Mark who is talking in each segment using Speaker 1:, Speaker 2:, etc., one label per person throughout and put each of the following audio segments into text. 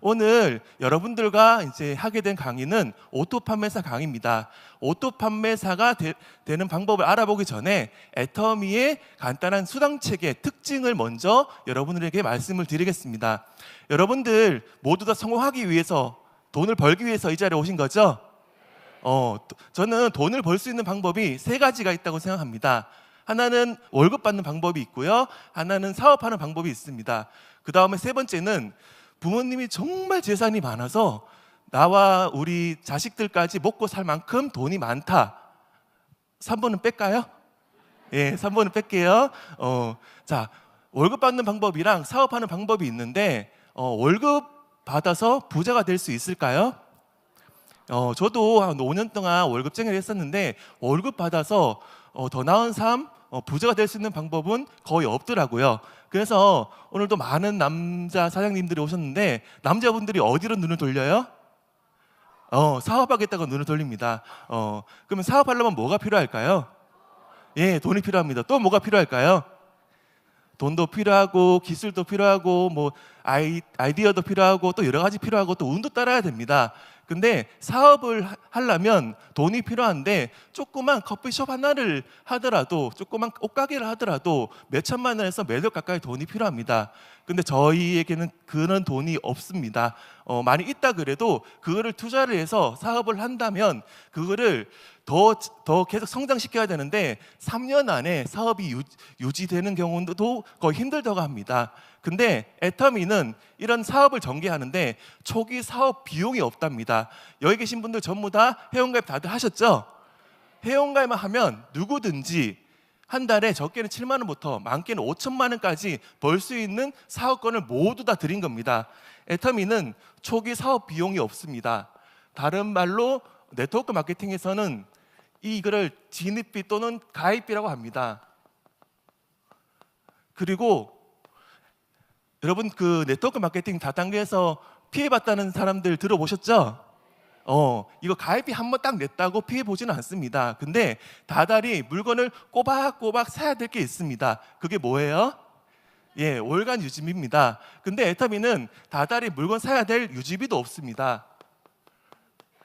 Speaker 1: 오늘 여러분들과 이제 하게 된 강의는 오토 판매사 강의입니다. 오토 판매사가 되는 방법을 알아보기 전에 애터미의 간단한 수당책의 특징을 먼저 여러분들에게 말씀을 드리겠습니다. 여러분들 모두 다 성공하기 위해서, 돈을 벌기 위해서 이 자리에 오신 거죠? 저는 돈을 벌 수 있는 방법이 세 가지가 있다고 생각합니다. 하나는 월급 받는 방법이 있고요. 하나는 사업하는 방법이 있습니다. 그 다음에 세 번째는 부모님이 정말 재산이 많아서 나와 우리 자식들까지 먹고 살 만큼 돈이 많다. 3번은 뺄까요? 예, 3번은 뺄게요. 자, 월급 받는 방법이랑 사업하는 방법이 있는데 월급 받아서 부자가 될 수 있을까요? 저도 한 5년 동안 월급쟁이를 했었는데 월급 받아서 더 나은 삶, 부자가 될 수 있는 방법은 거의 없더라고요. 그래서 오늘도 많은 남자 사장님들이 오셨는데 남자분들이 어디로 눈을 돌려요? 사업하겠다고 눈을 돌립니다. 그러면 사업하려면 뭐가 필요할까요? 예, 돈이 필요합니다. 또 뭐가 필요할까요? 돈도 필요하고 기술도 필요하고 뭐 아이디어도 필요하고 또 여러 가지 필요하고 또 운도 따라야 됩니다. 근데 사업을 하려면 돈이 필요한데 조그만 커피숍 하나를 하더라도 조그만 옷가게를 하더라도 몇 천만 원에서 몇억 가까이 돈이 필요합니다. 근데 저희에게는 그런 돈이 없습니다. 많이 있다 그래도 그거를 투자를 해서 사업을 한다면 그거를 더 계속 성장시켜야 되는데 3년 안에 사업이 유지되는 경우도 거의 힘들다고 합니다. 근데 애터미는 이런 사업을 전개하는데 초기 사업 비용이 없답니다. 여기 계신 분들 전부 다 회원가입 다들 하셨죠? 회원가입만 하면 누구든지 한 달에 적게는 7만 원부터 많게는 5천만 원까지 벌 수 있는 사업권을 모두 다 드린 겁니다. 애터미는 초기 사업 비용이 없습니다. 다른 말로 네트워크 마케팅에서는 이거를 진입비 또는 가입비라고 합니다. 그리고 여러분 그 네트워크 마케팅 다단계에서 피해봤다는 사람들 들어보셨죠? 이거 가입비 한 번 딱 냈다고 피해 보지는 않습니다. 근데 다달이 물건을 꼬박꼬박 사야 될 게 있습니다. 그게 뭐예요? 예, 월간 유지비입니다. 근데 애터미는 다달이 물건 사야 될 유지비도 없습니다.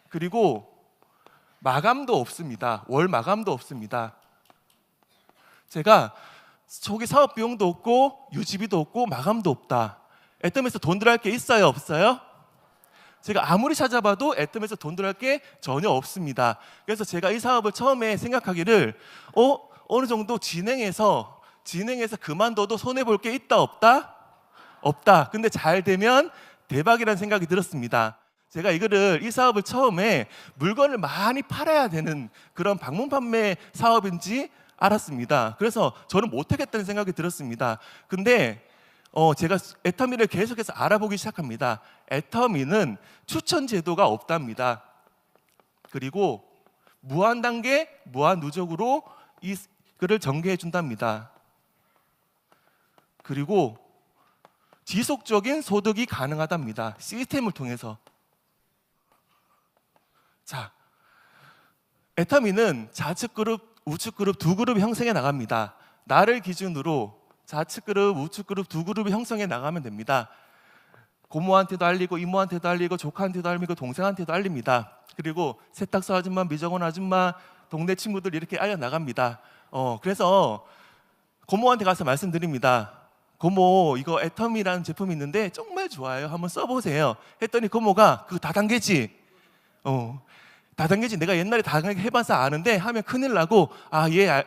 Speaker 1: 그리고 마감도 없습니다. 월 마감도 없습니다. 제가 초기 사업 비용도 없고 유지비도 없고 마감도 없다. 애터미에서 돈 들어갈 게 있어요, 없어요? 제가 아무리 찾아봐도 애터미에서 돈 들어갈 게 전혀 없습니다. 그래서 제가 이 사업을 처음에 생각하기를 어느 정도 진행해서 그만둬도 손해볼 게 있다 없다? 없다. 근데 잘 되면 대박이라는 생각이 들었습니다. 제가 이 사업을 처음에 물건을 많이 팔아야 되는 그런 방문 판매 사업인지 알았습니다. 그래서 저는 못하겠다는 생각이 들었습니다. 근데 제가 애터미를 계속해서 알아보기 시작합니다. 애터미는 추천 제도가 없답니다. 그리고 무한 단계, 무한 누적으로 이거를 전개해 준답니다. 그리고 지속적인 소득이 가능하답니다. 시스템을 통해서. 자, 애터미는 좌측 그룹, 우측 그룹 두 그룹이 형성해 나갑니다. 나를 기준으로 좌측 그룹, 우측 그룹 두 그룹이 형성해 나가면 됩니다. 고모한테도 알리고 이모한테도 알리고 조카한테도 알리고 동생한테도 알립니다. 그리고 세탁소 아줌마, 미정원 아줌마, 동네 친구들 이렇게 알려 나갑니다. 그래서 고모한테 가서 말씀드립니다. 고모, 이거 애터미라는 제품이 있는데 정말 좋아요. 한번 써보세요. 했더니 고모가 그거 다단계지? 다단계지. 내가 옛날에 다단계 해봐서 아는데 하면 큰일 나고 예,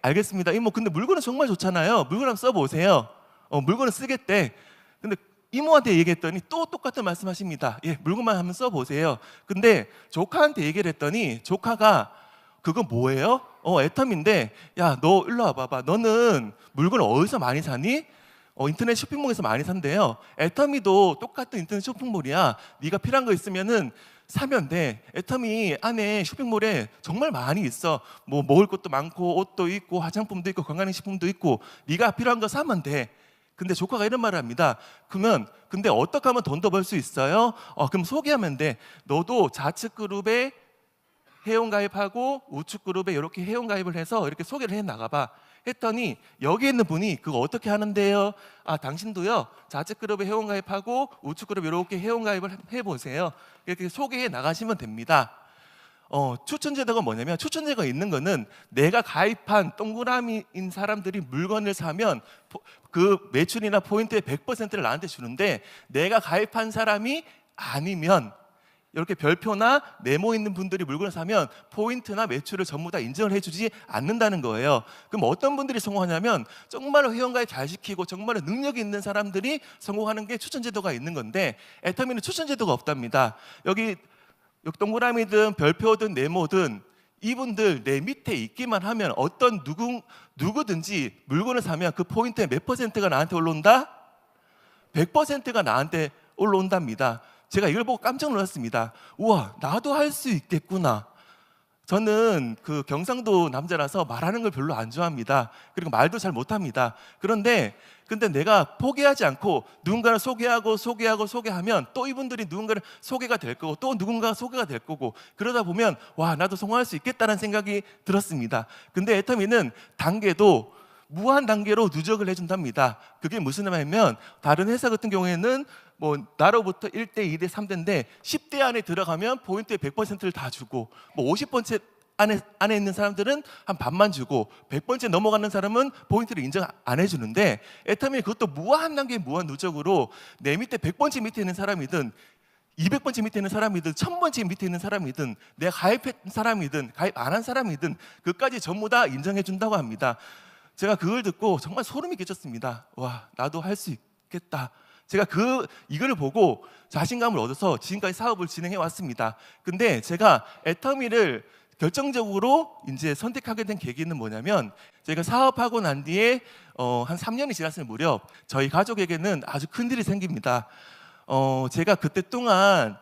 Speaker 1: 알겠습니다. 이모 근데 물건은 정말 좋잖아요. 물건 한번 써보세요. 물건은 쓰겠대. 근데 이모한테 얘기했더니 또 똑같은 말씀하십니다. 예, 물건만 한번 써보세요. 근데 조카한테 얘기를 했더니 조카가 그거 뭐예요? 애터미인데 야, 너 일로 와봐봐. 너는 물건을 어디서 많이 사니? 인터넷 쇼핑몰에서 많이 산대요. 애터미도 똑같은 인터넷 쇼핑몰이야. 네가 필요한 거 있으면은 사면 돼. 애터미 안에 쇼핑몰에 정말 많이 있어. 뭐 먹을 것도 많고 옷도 있고 화장품도 있고 건강식품도 있고 네가 필요한 거 사면 돼. 근데 조카가 이런 말을 합니다. 근데 어떻게 하면 돈 더 벌 수 있어요? 그럼 소개하면 돼. 너도 좌측 그룹에 회원가입하고 우측그룹에 이렇게 회원가입을 해서 이렇게 소개를 해 나가봐 했더니 여기 있는 분이 그거 어떻게 하는데요? 아, 당신도요 좌측그룹에 회원가입하고 우측그룹 이렇게 회원가입을 해보세요. 이렇게 소개해 나가시면 됩니다. 추천제도가 뭐냐면, 추천제도가 있는 거는 내가 가입한 동그라미인 사람들이 물건을 사면 그 매출이나 포인트의 100%를 나한테 주는데, 내가 가입한 사람이 아니면 이렇게 별표나 네모 있는 분들이 물건을 사면 포인트나 매출을 전부 다 인정을 해주지 않는다는 거예요. 그럼 어떤 분들이 성공하냐면 정말로 회원가입 잘 시키고 정말로 능력이 있는 사람들이 성공하는 게 추천제도가 있는 건데, 애터미는 추천제도가 없답니다. 여기 동그라미든 별표든 네모든 이분들 내 밑에 있기만 하면 어떤 누구든지 물건을 사면 그 포인트의 몇 퍼센트가 나한테 올라온다? 100%가 나한테 올라온답니다. 제가 이걸 보고 깜짝 놀랐습니다. 우와, 나도 할 수 있겠구나. 저는 그 경상도 남자라서 말하는 걸 별로 안 좋아합니다. 그리고 말도 잘 못합니다. 근데 내가 포기하지 않고 누군가를 소개하면 또 이분들이 누군가를 소개가 될 거고 또 누군가가 소개가 될 거고, 그러다 보면 와, 나도 성공할 수 있겠다는 생각이 들었습니다. 근데 애터미는 단계도 무한 단계로 누적을 해준답니다. 그게 무슨 말이냐면, 다른 회사 같은 경우에는 뭐 나로부터 1대, 2대, 3대인데 10대 안에 들어가면 포인트의 100%를 다 주고, 뭐 50번째 안에 있는 사람들은 한 반만 주고 100번째 넘어가는 사람은 포인트를 인정 안 해주는데, 애터미 그것도 무한 단계 무한 누적으로 내 밑에 100번째 밑에 있는 사람이든 200번째 밑에 있는 사람이든 1000번째 밑에 있는 사람이든 내가 가입한 사람이든 가입 안 한 사람이든 그까지 전부 다 인정해 준다고 합니다. 제가 그걸 듣고 정말 소름이 끼쳤습니다. 와, 나도 할 수 있겠다. 제가 이걸 보고 자신감을 얻어서 지금까지 사업을 진행해 왔습니다. 근데 제가 애터미를 결정적으로 이제 선택하게 된 계기는 뭐냐면, 제가 사업하고 난 뒤에 한 3년이 지났을 무렵 저희 가족에게는 아주 큰 일이 생깁니다. 제가 그때 동안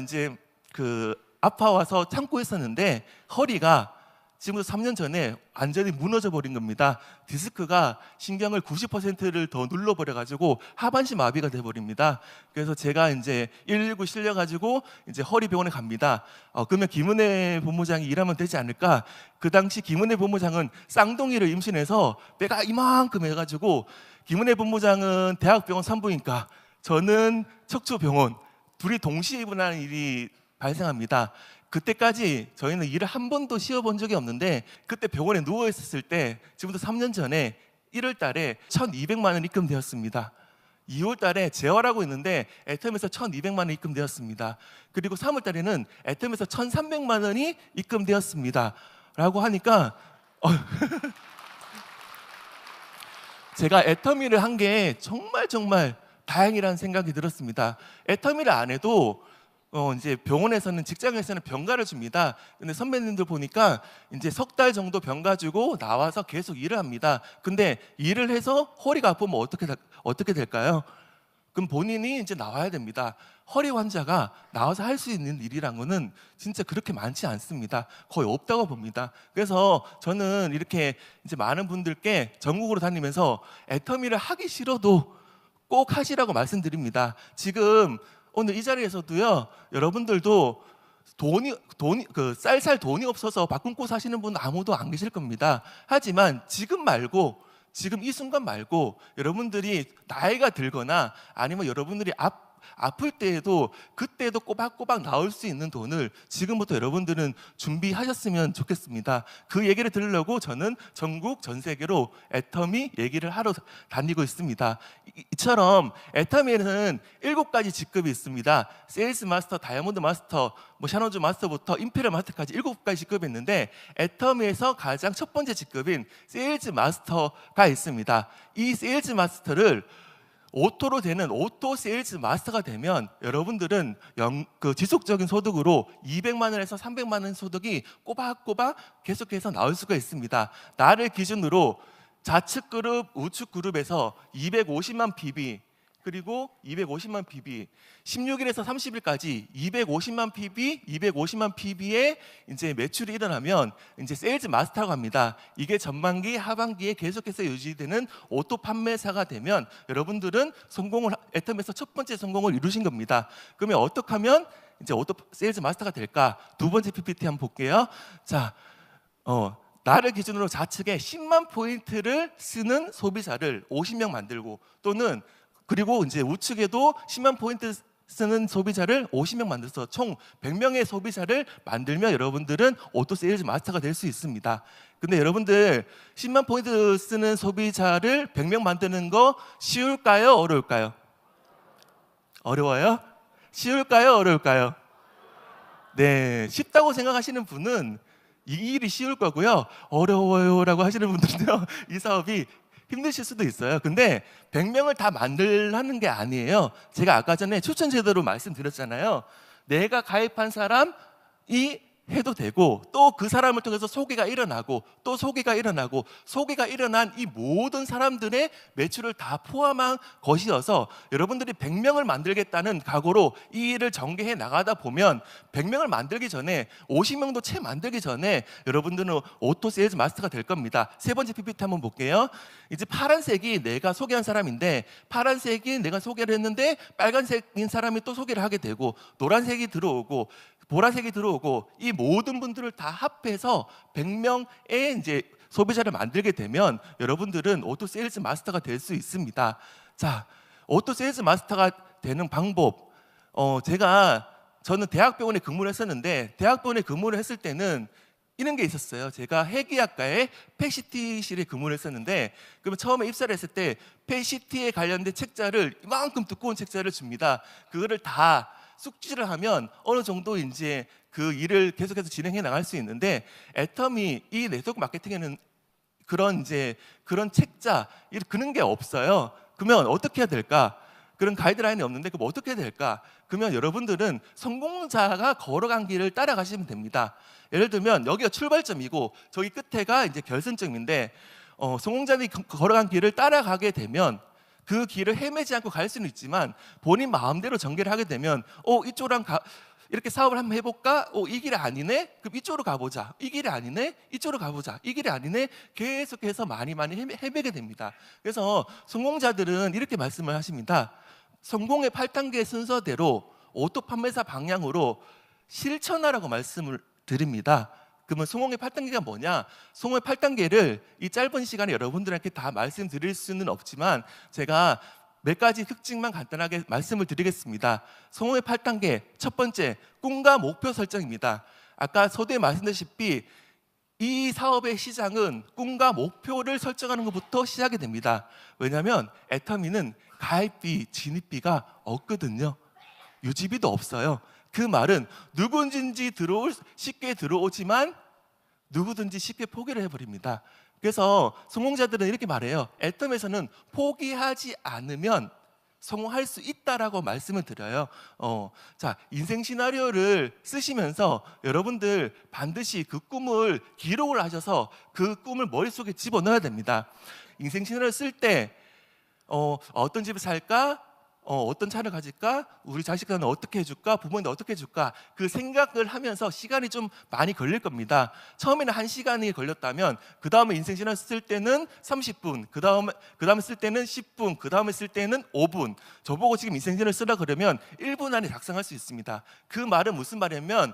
Speaker 1: 이제 그 아파와서 참고 있었는데 허리가 지금부터 3년 전에 완전히 무너져 버린 겁니다. 디스크가 신경을 90%를 더 눌러버려가지고 하반신 마비가 돼버립니다. 그래서 제가 이제 119 실려가지고 이제 허리병원에 갑니다. 그러면 김은혜 본부장이 일하면 되지 않을까? 그 당시 김은혜 본부장은 쌍둥이를 임신해서 배가 이만큼 해가지고, 김은혜 본부장은 대학병원 산부인과, 저는 척추병원, 둘이 동시에 입원하는 일이 발생합니다. 그때까지 저희는 일을 한 번도 쉬어본 적이 없는데, 그때 병원에 누워 있었을 때 지금부터 3년 전에 1월 달에 1,200만 원 입금되었습니다. 2월 달에 재활하고 있는데 애텀에서 1,200만 원 입금되었습니다. 그리고 3월 달에는 애텀에서 1,300만 원이 입금되었습니다. 라고 하니까 제가 애터미를 한 게 정말 다행이라는 생각이 들었습니다. 애터미를 안 해도 이제 병원에서는, 직장에서는 병가를 줍니다. 근데 선배님들 보니까 이제 석 달 정도 병가 주고 나와서 계속 일을 합니다. 근데 일을 해서 허리가 아프면 어떻게 될까요? 그럼 본인이 이제 나와야 됩니다. 허리 환자가 나와서 할 수 있는 일이란 거는 진짜 그렇게 많지 않습니다. 거의 없다고 봅니다. 그래서 저는 이렇게 이제 많은 분들께 전국으로 다니면서 애터미를 하기 싫어도 꼭 하시라고 말씀드립니다. 지금 오늘 이 자리에서도요, 여러분들도 쌀 돈이 없어서 밥 굶고 사시는 분 아무도 안 계실 겁니다. 하지만 지금 이 순간 말고 여러분들이 나이가 들거나 아니면 여러분들이 아플 때에도 그때도 꼬박꼬박 나올 수 있는 돈을 지금부터 여러분들은 준비하셨으면 좋겠습니다. 그 얘기를 들으려고 저는 전국 전 세계로 애터미 얘기를 하러 다니고 있습니다. 이처럼 애터미에는 7가지 직급이 있습니다. 세일즈 마스터, 다이아몬드 마스터, 샤노즈 마스터부터 임페리얼 마스터까지 7가지 직급이 있는데, 애터미에서 가장 첫 번째 직급인 세일즈 마스터가 있습니다. 이 세일즈 마스터를 오토로 되는 오토 세일즈 마스터가 되면 여러분들은 지속적인 소득으로 200만 원에서 300만 원 소득이 꼬박꼬박 계속해서 나올 수가 있습니다. 나를 기준으로 좌측 그룹, 우측 그룹에서 250만 PB, 그리고 250만 PB, 16일에서 30일까지 250만 PB의 이제 매출이 일어나면 이제 세일즈 마스터라고 합니다. 이게 전반기, 하반기에 계속해서 유지되는 오토 판매사가 되면 여러분들은 애텀에서 첫 번째 성공을 이루신 겁니다. 그러면 어떻게 하면 이제 오토 세일즈 마스터가 될까? 두 번째 PPT 한번 볼게요. 자, 나를 기준으로 좌측에 10만 포인트를 쓰는 소비자를 50명 만들고, 또는 그리고 이제 우측에도 10만 포인트 쓰는 소비자를 50명 만들어서 총 100명의 소비자를 만들면 여러분들은 오토 세일즈 마스터가 될 수 있습니다. 근데 여러분들 10만 포인트 쓰는 소비자를 100명 만드는 거 쉬울까요? 어려울까요? 어려워요? 쉬울까요? 어려울까요? 네, 쉽다고 생각하시는 분은 이 일이 쉬울 거고요. 어려워요라고 하시는 분들은요, 이 사업이 힘드실 수도 있어요. 근데 100명을 다 만들라는 게 아니에요. 제가 아까 전에 추천 제도로 말씀드렸잖아요. 내가 가입한 사람이 해도 되고, 또 그 사람을 통해서 소개가 일어나고, 또 소개가 일어나고, 소개가 일어난 이 모든 사람들의 매출을 다 포함한 것이어서 여러분들이 100명을 만들겠다는 각오로 이 일을 전개해 나가다 보면 100명을 만들기 전에, 50명도 채 만들기 전에 여러분들은 오토 세일즈 마스터가 될 겁니다. 세 번째 PPT 한번 볼게요. 이제 파란색이 내가 소개한 사람인데, 파란색이 내가 소개를 했는데 빨간색인 사람이 또 소개를 하게 되고, 노란색이 들어오고 보라색이 들어오고, 이 모든 분들을 다 합해서 100명의 이제 소비자를 만들게 되면 여러분들은 오토 세일즈 마스터가 될 수 있습니다. 자, 오토 세일즈 마스터가 되는 방법. 저는 대학병원에 근무를 했었는데, 대학병원에 근무를 했을 때는 이런 게 있었어요. 제가 회계학과의 펫시티실에 근무를 했었는데, 그러면 처음에 입사를 했을 때 펫시티에 관련된 책자를, 이만큼 두꺼운 책자를 줍니다. 그거를 다 숙지를 하면 어느 정도 이제 그 일을 계속해서 진행해 나갈 수 있는데, 애터미 이 네트워크 마케팅에는 그런 책자 그런 게 없어요. 그러면 어떻게 해야 될까? 그런 가이드라인이 없는데 그럼 어떻게 해야 될까? 그러면 여러분들은 성공자가 걸어간 길을 따라가시면 됩니다. 예를 들면 여기가 출발점이고 저기 끝에가 이제 결승점인데, 성공자들이 걸어간 길을 따라가게 되면 그 길을 헤매지 않고 갈 수는 있지만, 본인 마음대로 전개를 하게 되면 이쪽으로 이렇게 사업을 한번 해볼까? 이 길이 아니네? 그럼 이쪽으로 가보자. 이 길이 아니네? 이쪽으로 가보자. 이 길이 아니네? 계속해서 많이 헤매게 됩니다. 그래서 성공자들은 이렇게 말씀을 하십니다. 성공의 8단계 순서대로 오토 판매사 방향으로 실천하라고 말씀을 드립니다. 그러면 성공의 8단계가 뭐냐? 성공의 8단계를 이 짧은 시간에 여러분들한테 다 말씀드릴 수는 없지만 제가 몇 가지 특징만 간단하게 말씀을 드리겠습니다. 성공의 8단계, 첫 번째, 꿈과 목표 설정입니다. 아까 서두에 말씀드렸다시피 이 사업의 시장은 꿈과 목표를 설정하는 것부터 시작이 됩니다. 왜냐하면 애터미는 가입비, 진입비가 없거든요. 유지비도 없어요. 그 말은 누구든지 쉽게 들어오지만 누구든지 쉽게 포기를 해버립니다. 그래서 성공자들은 이렇게 말해요. 애터미에서는 포기하지 않으면 성공할 수 있다라고 말씀을 드려요. 자, 인생 시나리오를 쓰시면서 여러분들 반드시 그 꿈을 기록을 하셔서 그 꿈을 머릿속에 집어넣어야 됩니다. 인생 시나리오를 쓸 때 어떤 집을 살까? 어떤 차를 가질까? 우리 자식들은 어떻게 해줄까? 부모님들 어떻게 해줄까? 그 생각을 하면서 시간이 좀 많이 걸릴 겁니다. 처음에는 1시간이 걸렸다면 그 다음에 인생 시나리오 쓸 때는 30분, 그 다음에 쓸 때는 10분, 그 다음에 쓸 때는 5분. 저보고 지금 인생 시나리오 쓰라 그러면 1분 안에 작성할 수 있습니다. 그 말은 무슨 말이냐면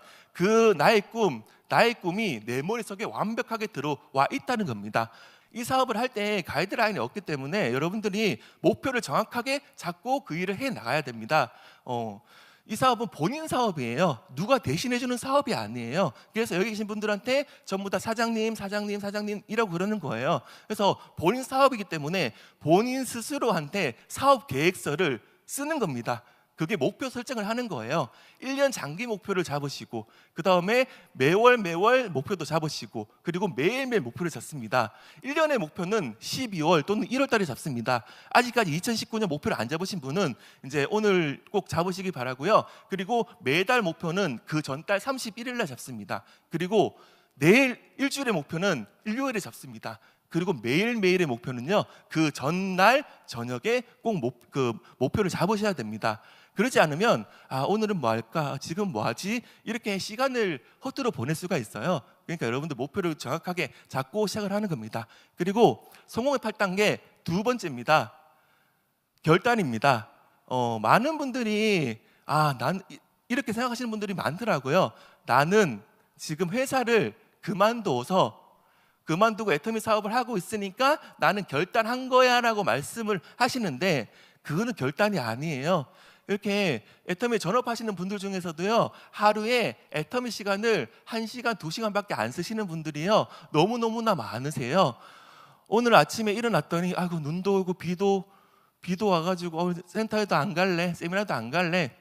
Speaker 1: 나의 꿈이 내 머릿속에 완벽하게 들어와 있다는 겁니다. 이 사업을 할 때 가이드라인이 없기 때문에 여러분들이 목표를 정확하게 잡고 그 일을 해 나가야 됩니다. 이 사업은 본인 사업이에요. 누가 대신해주는 사업이 아니에요. 그래서 여기 계신 분들한테 전부 다 사장님이라고 그러는 거예요. 그래서 본인 사업이기 때문에 본인 스스로한테 사업 계획서를 쓰는 겁니다. 그게 목표 설정을 하는 거예요. 1년 장기 목표를 잡으시고, 그 다음에 매월 목표도 잡으시고, 그리고 매일매일 목표를 잡습니다. 1년의 목표는 12월 또는 1월 달에 잡습니다. 아직까지 2019년 목표를 안 잡으신 분은 이제 오늘 꼭 잡으시기 바라고요. 그리고 매달 목표는 그 전달 31일 날 잡습니다. 그리고 내일 일주일의 목표는 일요일에 잡습니다. 그리고 매일매일의 목표는요, 그 전날 저녁에 꼭 목표를 잡으셔야 됩니다. 그렇지 않으면 오늘은 뭐 할까? 지금 뭐 하지? 이렇게 시간을 허투루 보낼 수가 있어요. 그러니까 여러분들 목표를 정확하게 잡고 시작을 하는 겁니다. 그리고 성공의 8단계 두 번째입니다. 결단입니다. 많은 분들이 난 이렇게 생각하시는 분들이 많더라고요. 나는 지금 회사를 그만두고 애터미 사업을 하고 있으니까 나는 결단한 거야 라고 말씀을 하시는데, 그거는 결단이 아니에요. 이렇게 애터미 전업하시는 분들 중에서도요, 하루에 애터미 시간을 1시간, 2시간밖에 안 쓰시는 분들이요, 너무너무나 많으세요. 오늘 아침에 일어났더니 아이고 눈도 오고 비도 와가지고 센터에도 안 갈래, 세미나도 안 갈래,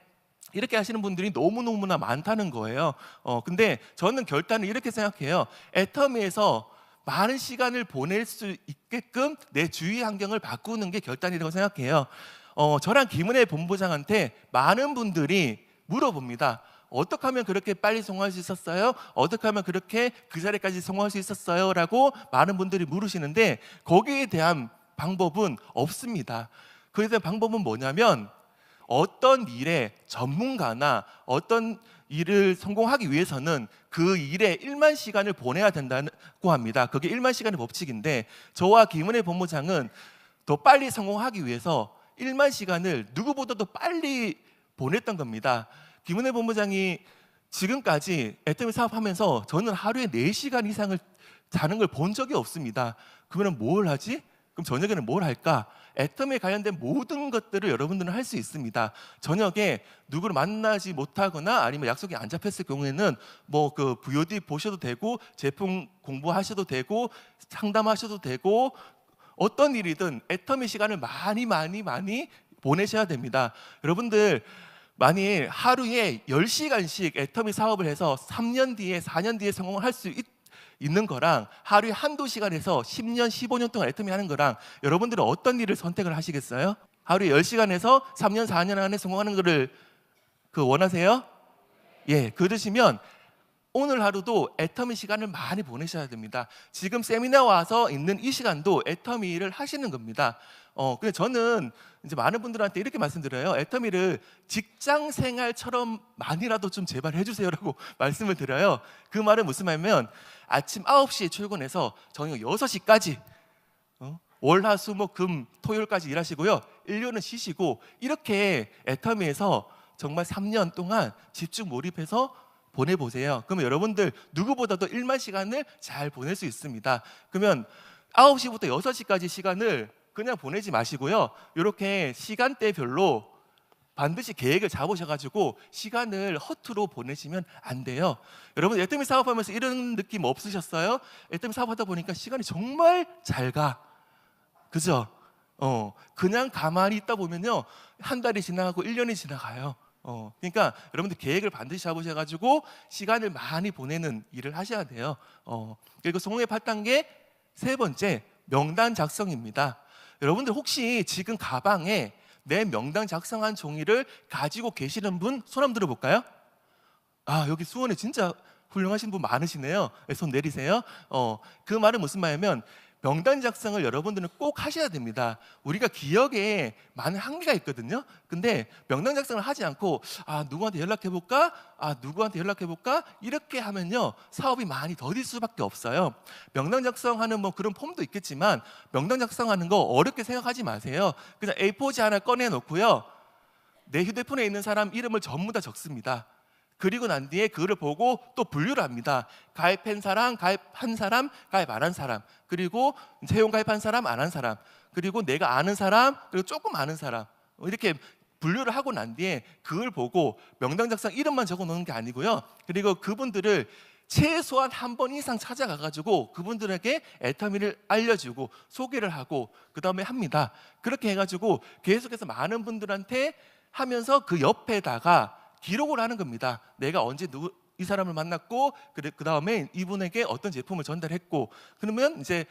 Speaker 1: 이렇게 하시는 분들이 너무너무나 많다는 거예요. 근데 저는 결단을 이렇게 생각해요. 애터미에서 많은 시간을 보낼 수 있게끔 내 주위 환경을 바꾸는 게 결단이라고 생각해요. 저랑 김은혜 본부장한테 많은 분들이 물어봅니다. 어떻게 하면 그렇게 빨리 성공할 수 있었어요? 어떻게 하면 그렇게 그 자리까지 성공할 수 있었어요? 라고 많은 분들이 물으시는데, 거기에 대한 방법은 없습니다. 그에 대한 방법은 뭐냐면, 어떤 일의 전문가나 어떤 일을 성공하기 위해서는 그 일에 1만 시간을 보내야 된다고 합니다. 그게 1만 시간의 법칙인데, 저와 김은혜 본부장은 더 빨리 성공하기 위해서 1만 시간을 누구보다도 빨리 보냈던 겁니다. 김은혜 본부장이 지금까지 애터미 사업하면서 저는 하루에 4시간 이상을 자는 걸 본 적이 없습니다. 그러면 뭘 하지? 그럼 저녁에는 뭘 할까? 애터미에 관련된 모든 것들을 여러분들은 할 수 있습니다. 저녁에 누구를 만나지 못하거나 아니면 약속이 안 잡혔을 경우에는 뭐 그 VOD 보셔도 되고, 제품 공부하셔도 되고, 상담하셔도 되고, 어떤 일이든 애터미 시간을 많이 보내셔야 됩니다. 여러분들 만일 하루에 10시간씩 애터미 사업을 해서 3년 뒤에 4년 뒤에 성공을 할 수 있는 거랑, 하루에 한두 시간에서 10년 15년 동안 애터미 하는 거랑, 여러분들은 어떤 일을 선택을 하시겠어요? 하루에 10시간에서 3년 4년 안에 성공하는 거를 원하세요? 예, 그러시면 오늘 하루도 애터미 시간을 많이 보내셔야 됩니다. 지금 세미나 와서 있는 이 시간도 애터미를 하시는 겁니다. 근데 저는 이제 많은 분들한테 이렇게 말씀드려요. 애터미를 직장 생활처럼만이라도 좀 제발 해주세요라고 말씀을 드려요. 그 말은 무슨 말이냐면, 아침 9시에 출근해서 저녁 6시까지 월, 화, 수, 목, 금, 토요일까지 일하시고요, 일요일은 쉬시고, 이렇게 애터미에서 정말 3년 동안 집중 몰입해서 보내보세요. 그러면 여러분들 누구보다도 1만 시간을 잘 보낼 수 있습니다. 그러면 9시부터 6시까지 시간을 그냥 보내지 마시고요, 이렇게 시간대별로 반드시 계획을 잡으셔가지고 시간을 허투루 보내시면 안 돼요. 여러분 애터미 사업하면서 이런 느낌 없으셨어요? 애터미 사업하다 보니까 시간이 정말 잘 가, 그죠? 그냥 가만히 있다 보면요, 한 달이 지나가고 1년이 지나가요. 그러니까 여러분들 계획을 반드시 잡으셔가지고 시간을 많이 보내는 일을 하셔야 돼요. 그리고 성공의 8단계 세 번째, 명단 작성입니다. 여러분들 혹시 지금 가방에 내 명단 작성한 종이를 가지고 계시는 분 손 한번 들어볼까요? 여기 수원에 진짜 훌륭하신 분 많으시네요. 손 내리세요. 그 말은 무슨 말이냐면, 명단 작성을 여러분들은 꼭 하셔야 됩니다. 우리가 기억에 많은 한계가 있거든요. 근데 명단 작성을 하지 않고 누구한테 연락해볼까? 누구한테 연락해볼까? 이렇게 하면요, 사업이 많이 더딜 수밖에 없어요. 명단 작성하는 뭐 그런 폼도 있겠지만, 명단 작성하는 거 어렵게 생각하지 마세요. 그냥 A4지 하나 꺼내놓고요, 내 휴대폰에 있는 사람 이름을 전부 다 적습니다. 그리고 난 뒤에 그거를 보고 또 분류를 합니다. 가입한 사람, 가입한 사람, 가입 안 한 사람, 그리고 채용 가입한 사람, 안 한 사람, 그리고 내가 아는 사람, 그리고 조금 아는 사람, 이렇게 분류를 하고 난 뒤에 그걸 보고 명단 작성 이름만 적어 놓는 게 아니고요, 그리고 그분들을 최소한 한 번 이상 찾아가가지고 그분들에게 애터미를 알려주고 소개를 하고 그 다음에 합니다. 그렇게 해가지고 계속해서 많은 분들한테 하면서 그 옆에다가 기록을 하는 겁니다. 내가 언제 이 사람을 만났고, 그 다음에 이분에게 어떤 제품을 전달했고. 그러면 이제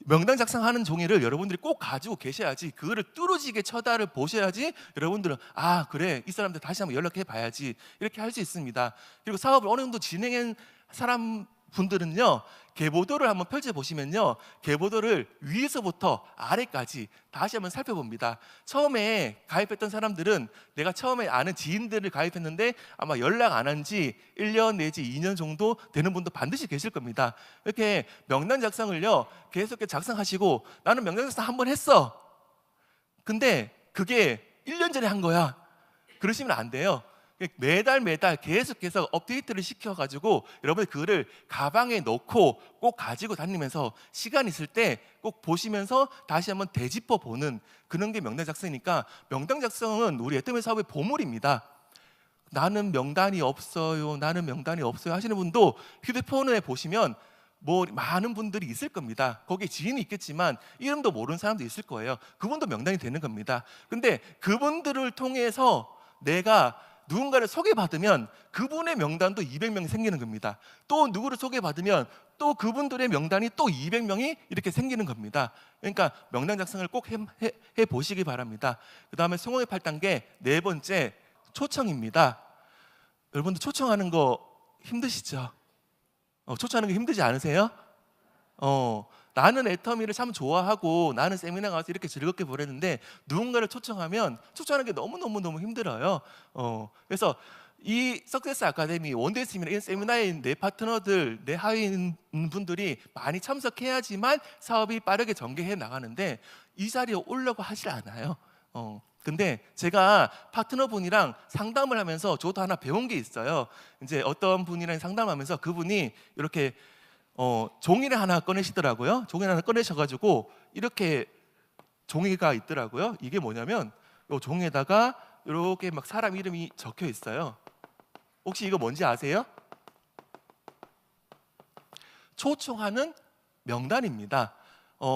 Speaker 1: 명단 작성하는 종이를 여러분들이 꼭 가지고 계셔야지, 그거를 뚜루지게 쳐다를 보셔야지 여러분들은 그래, 이 사람들 다시 한번 연락해 봐야지, 이렇게 할 수 있습니다. 그리고 사업을 어느 정도 진행한 사람 분들은요, 계보도를 한번 펼쳐보시면요, 계보도를 위에서부터 아래까지 다시 한번 살펴봅니다. 처음에 가입했던 사람들은 내가 처음에 아는 지인들을 가입했는데 아마 연락 안 한 지 1년 내지 2년 정도 되는 분도 반드시 계실 겁니다. 이렇게 명단 작성을요, 계속 작성하시고, 나는 명단 작성 한번 했어, 근데 그게 1년 전에 한 거야, 그러시면 안 돼요. 매달 계속해서 업데이트를 시켜가지고 여러분 그거를 가방에 넣고 꼭 가지고 다니면서 시간 있을 때 꼭 보시면서 다시 한번 되짚어 보는 그런 게 명단 작성이니까, 명단 작성은 우리 애터미 사업의 보물입니다. 나는 명단이 없어요 하시는 분도 휴대폰에 보시면 뭐 많은 분들이 있을 겁니다. 거기에 지인이 있겠지만 이름도 모르는 사람도 있을 거예요. 그분도 명단이 되는 겁니다. 근데 그분들을 통해서 내가 누군가를 소개받으면 그분의 명단도 200명이 생기는 겁니다. 또 누구를 소개받으면 또 그분들의 명단이 또 200명이 이렇게 생기는 겁니다. 그러니까 명단 작성을 꼭 해 보시기 바랍니다. 그 다음에 성공의 8단계 네 번째, 초청입니다. 여러분들 초청하는 거 힘드시죠? 초청하는 거 힘들지 않으세요? 나는 애터미를 참 좋아하고 나는 세미나 가서 이렇게 즐겁게 보냈는데 누군가를 초청하면 초청하는 게 너무 힘들어요. 그래서 이 석세스 아카데미 원데이 세미나, 이 세미나에 내 파트너들, 내 하위인 분들이 많이 참석해야지만 사업이 빠르게 전개해 나가는데 이 자리에 오려고 하질 않아요. 근데 제가 파트너분이랑 상담을 하면서 저도 하나 배운 게 있어요. 이제 어떤 분이랑 상담하면서 그분이 이렇게 종이를 하나 꺼내시더라고요. 종이를 하나 꺼내셔가지고 이렇게 종이가 있더라고요. 이게 뭐냐면 이 종이에다가 이렇게 막 사람 이름이 적혀 있어요. 혹시 이거 뭔지 아세요? 초청하는 명단입니다.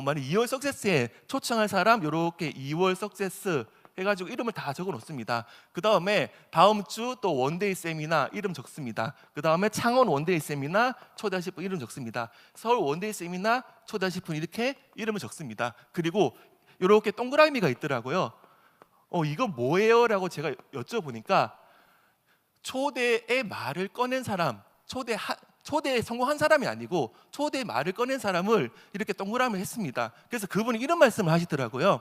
Speaker 1: 만약 2월 석세스에 초청할 사람 이렇게 2월 석세스 해가지고 이름을 다 적어 놓습니다. 그 다음에 다음 주 또 원데이 세미나 이름 적습니다. 그 다음에 창원 원데이 세미나 초대하실 분 이름 적습니다. 서울 원데이 세미나 초대하실 분 이렇게 이름을 적습니다. 그리고 이렇게 동그라미가 있더라고요. 이거 뭐예요? 라고 제가 여쭤보니까 초대의 말을 꺼낸 사람, 초대에 성공한 사람이 아니고 초대의 말을 꺼낸 사람을 이렇게 동그라미 했습니다. 그래서 그분이 이런 말씀을 하시더라고요.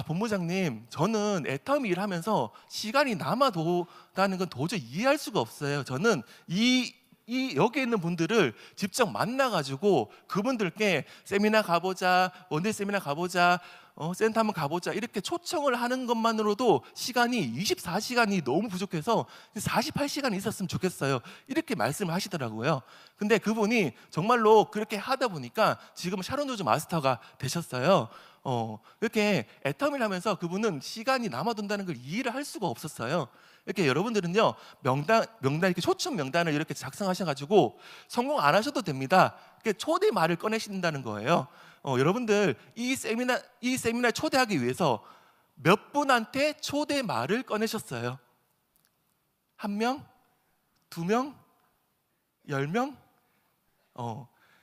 Speaker 1: 본부장님, 저는 애터미 일하면서 시간이 남아도라는 건 도저히 이해할 수가 없어요. 저는 여기 있는 분들을 직접 만나가지고 그분들께 세미나 가보자, 원데이 세미나 가보자, 센터 한번 가보자 이렇게 초청을 하는 것만으로도 시간이 24시간이 너무 부족해서 48시간이 있었으면 좋겠어요. 이렇게 말씀을 하시더라고요. 근데 그분이 정말로 그렇게 하다 보니까 지금 샤론 조즈 마스터가 되셨어요. 이렇게 애터미를 하면서 그분은 시간이 남아돈다는 걸 이해를 할 수가 없었어요. 이렇게 여러분들은요 명단 이렇게 초청 명단을 이렇게 작성하셔가지고 성공 안 하셔도 됩니다. 초대 말을 꺼내신다는 거예요. 여러분들 이 세미나에 초대하기 위해서 몇 분한테 초대 말을 꺼내셨어요? 1명? 2명? 10명?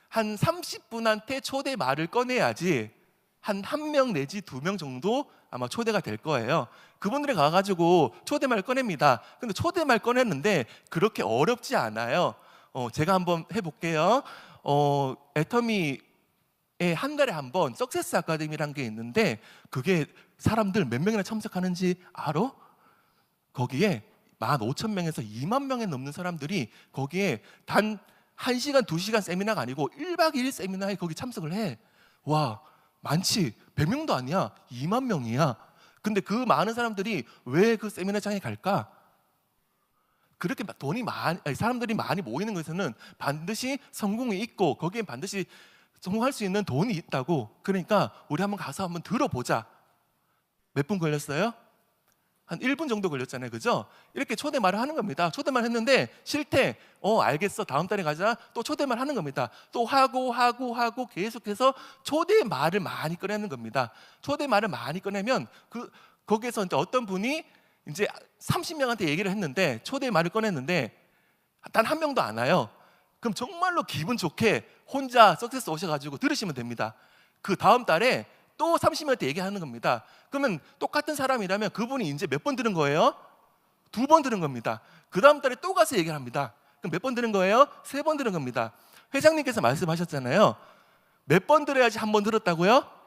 Speaker 1: 한 30분한테 초대 말을 꺼내야지 한 1명 내지 2명 정도 아마 초대가 될 거예요. 그분들이 가가지고 초대말 꺼냅니다. 근데 초대말 꺼냈는데 그렇게 어렵지 않아요. 제가 한번 해볼게요. 애터미에 한 달에 한 번 석세스 아카데미라는 게 있는데 그게 사람들 몇 명이나 참석하는지 알아? 거기에 15,000명에서 2만 명에 넘는 사람들이 거기에 단 1시간, 2시간 세미나가 아니고 1박 2일 세미나에 거기 참석을 해. 와, 많지. 100명도 아니야. 2만 명이야. 근데 그 많은 사람들이 왜 그 세미나장에 갈까? 그렇게 사람들이 많이 모이는 것에는 반드시 성공이 있고 거기에 반드시 성공할 수 있는 돈이 있다고. 그러니까 우리 한번 가서 한번 들어보자. 몇 분 걸렸어요? 한 1분 정도 걸렸잖아요. 그죠? 이렇게 초대말을 하는 겁니다. 초대말 했는데 싫대. 알겠어. 다음 달에 가자. 또 초대말 하는 겁니다. 또 하고 계속해서 초대말을 많이 꺼내는 겁니다. 초대말을 많이 꺼내면 거기에서 이제 어떤 분이 이제 30명한테 얘기를 했는데 초대말을 꺼냈는데 단 한 명도 안 와요. 그럼 정말로 기분 좋게 혼자 석세스 오셔가지고 들으시면 됩니다. 그 다음 달에 또 30명한테 얘기하는 겁니다. 그러면 똑같은 사람이라면 그분이 이제 몇 번 들은 거예요? 2번 들은 겁니다. 그 다음 달에 또 가서 얘기를 합니다. 그럼 몇 번 들은 거예요? 3번 들은 겁니다. 회장님께서 말씀하셨잖아요. 몇 번 들어야지 한 번 들었다고요?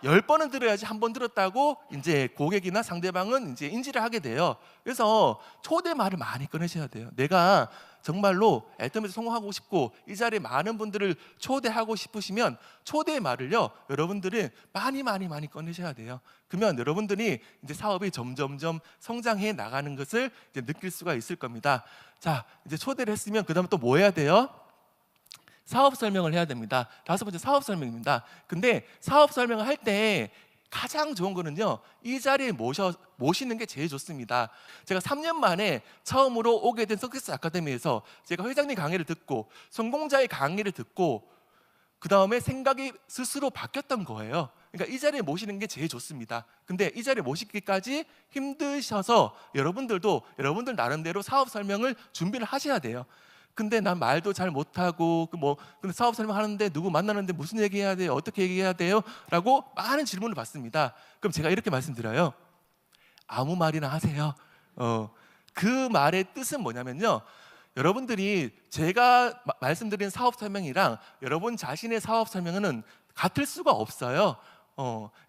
Speaker 1: 10번은 들어야지 한 번 들었다고 이제 고객이나 상대방은 이제 인지를 하게 돼요. 그래서 초대 말을 많이 꺼내셔야 돼요. 내가 정말로 애터미에서 성공하고 싶고 이 자리에 많은 분들을 초대하고 싶으시면 초대의 말을요 여러분들은 많이 꺼내셔야 돼요. 그러면 여러분들이 이제 사업이 점점점 성장해 나가는 것을 이제 느낄 수가 있을 겁니다. 자, 이제 초대를 했으면 그다음에 또 뭐 해야 돼요? 사업 설명을 해야 됩니다. 5번째 사업 설명입니다. 근데 사업 설명을 할 때 가장 좋은 거는요 이 자리에 모시는 게 제일 좋습니다. 제가 3년 만에 처음으로 오게 된 석세스 아카데미에서 제가 회장님 강의를 듣고 성공자의 강의를 듣고 그 다음에 생각이 스스로 바뀌었던 거예요. 그러니까 이 자리에 모시는 게 제일 좋습니다. 근데 이 자리에 모시기까지 힘드셔서 여러분들도 여러분들 나름대로 사업 설명을 준비를 하셔야 돼요. 근데 난 말도 잘 못하고 근데 사업 설명하는데 누구 만나는데 무슨 얘기해야 돼요? 어떻게 얘기해야 돼요? 라고 많은 질문을 받습니다. 그럼 제가 이렇게 말씀드려요. 아무 말이나 하세요. 그 말의 뜻은 뭐냐면요 여러분들이 제가 말씀드린 사업 설명이랑 여러분 자신의 사업 설명은 같을 수가 없어요.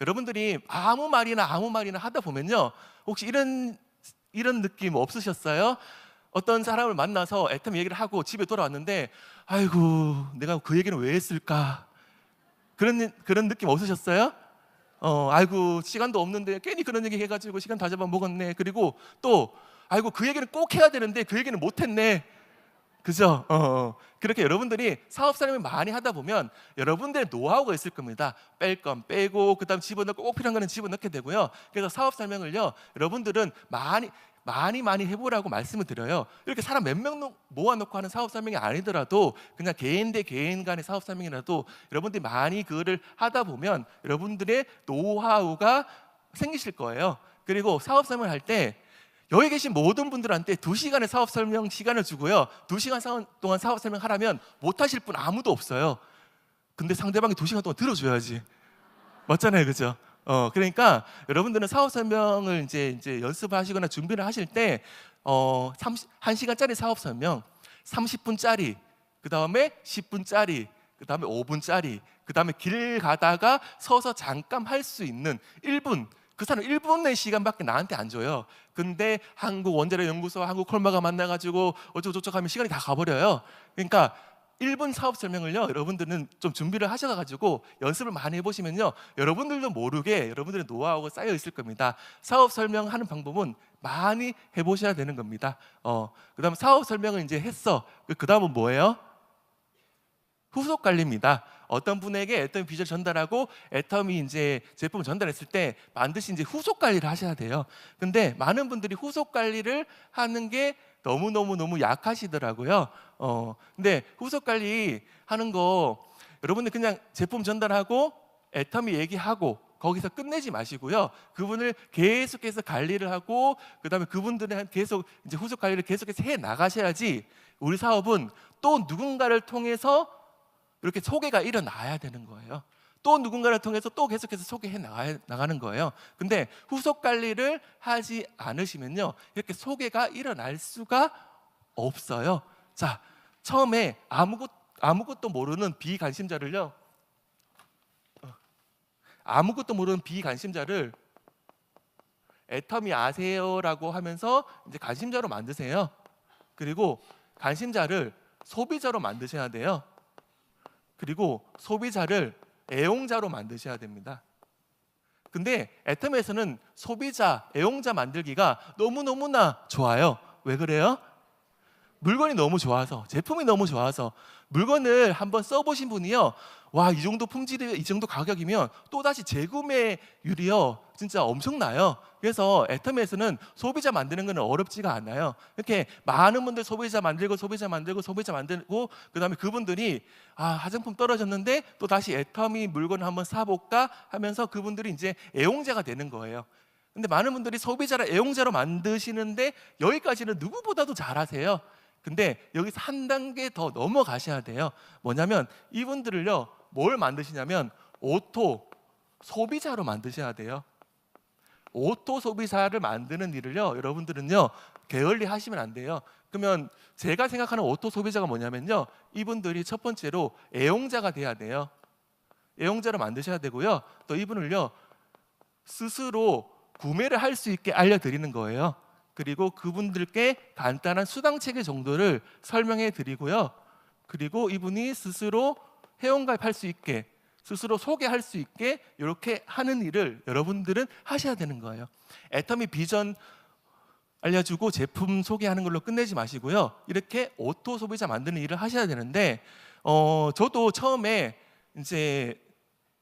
Speaker 1: 여러분들이 아무 말이나 하다 보면요 혹시 이런 느낌 없으셨어요? 어떤 사람을 만나서 애터미 얘기를 하고 집에 돌아왔는데 아이고 내가 그 얘기는 왜 했을까? 그런 느낌 없으셨어요? 아이고 시간도 없는데 괜히 그런 얘기 해가지고 시간 다 잡아먹었네. 그리고 또 아이고 그 얘기는 꼭 해야 되는데 그 얘기는 못했네. 그죠? 그렇게 여러분들이 사업 설명을 많이 하다 보면 여러분들의 노하우가 있을 겁니다. 뺄 건 빼고 그다음 집어넣고 꼭 필요한 거는 집어넣게 되고요. 그래서 사업 설명을요 여러분들은 많이 해보라고 말씀을 드려요. 이렇게 사람 몇 명 모아놓고 하는 사업 설명이 아니더라도 그냥 개인 대 개인 간의 사업 설명이라도 여러분들이 많이 그거를 하다 보면 여러분들의 노하우가 생기실 거예요. 그리고 사업 설명을 할 때 여기 계신 모든 분들한테 2시간의 사업 설명 시간을 주고요 2시간 동안 사업 설명하라면 못하실 분 아무도 없어요. 근데 상대방이 2시간 동안 들어줘야지. 맞잖아요, 그죠? 그러니까 여러분들은 사업 설명을 이제 연습을 하시거나 준비를 하실 때 1시간짜리 사업 설명, 30분짜리, 그 다음에 10분짜리, 그 다음에 5분짜리, 그 다음에 길 가다가 서서 잠깐 할 수 있는 1분. 그 사람 1분의 시간밖에 나한테 안 줘요. 근데 한국 원자력 연구소, 한국 콜마가 만나가지고 어쩌고저쩌고 하면 시간이 다 가버려요. 그러니까 1분 사업 설명을요 여러분들은 좀 준비를 하셔가지고 연습을 많이 해보시면요 여러분들도 모르게 여러분들의 노하우가 쌓여 있을 겁니다. 사업 설명하는 방법은 많이 해보셔야 되는 겁니다. 그 다음 사업 설명을 이제 했어. 그 다음은 뭐예요? 후속 관리입니다. 어떤 분에게 애터미 비전을 전달하고 애터미 이제 제품을 전달했을 때 반드시 이제 후속 관리를 하셔야 돼요. 근데 많은 분들이 후속 관리를 하는 게 너무 약하시더라고요. 근데 후속 관리 하는 거 여러분들 그냥 제품 전달하고 애터미 얘기하고 거기서 끝내지 마시고요. 그분을 계속해서 관리를 하고 그다음에 그분들의 계속 이제 후속 관리를 계속해서 해 나가셔야지 우리 사업은 또 누군가를 통해서 이렇게 소개가 일어나야 되는 거예요. 또 누군가를 통해서 또 계속해서 소개해 나가는 거예요. 근데 후속 관리를 하지 않으시면요 이렇게 소개가 일어날 수가 없어요. 자, 처음에 아무것도 모르는 비관심자를 애터미 아세요라고 하면서 이제 관심자로 만드세요. 그리고 관심자를 소비자로 만드셔야 돼요. 그리고 소비자를 애용자로 만드셔야 됩니다. 근데 애터미에서는 소비자, 애용자 만들기가 너무나 좋아요. 왜 그래요? 물건이 너무 좋아서, 제품이 너무 좋아서. 물건을 한번 써보신 분이요 와, 이 정도 품질이 이 정도 가격이면 또다시 재구매율이요 진짜 엄청나요. 그래서 애터미에서는 소비자 만드는 건 어렵지가 않아요. 이렇게 많은 분들 소비자 만들고 그 다음에 그분들이 화장품 떨어졌는데 또 다시 애터미 물건을 한번 사볼까 하면서 그분들이 이제 애용자가 되는 거예요. 근데 많은 분들이 소비자를 애용자로 만드시는데 여기까지는 누구보다도 잘하세요. 근데 여기서 한 단계 더 넘어가셔야 돼요. 뭐냐면 이분들을요 뭘 만드시냐면 오토 소비자로 만드셔야 돼요. 오토 소비자를 만드는 일을요 여러분들은요 게을리 하시면 안 돼요. 그러면 제가 생각하는 오토 소비자가 뭐냐면요 이분들이 첫 번째로 애용자가 돼야 돼요. 애용자로 만드셔야 되고요. 또 이분을요 스스로 구매를 할 수 있게 알려드리는 거예요. 그리고 그분들께 간단한 수당 체계 정도를 설명해 드리고요. 그리고 이분이 스스로 회원가입할 수 있게, 스스로 소개할 수 있게 이렇게 하는 일을 여러분들은 하셔야 되는 거예요. 애터미 비전 알려주고 제품 소개하는 걸로 끝내지 마시고요. 이렇게 오토 소비자 만드는 일을 하셔야 되는데, 저도 처음에 이제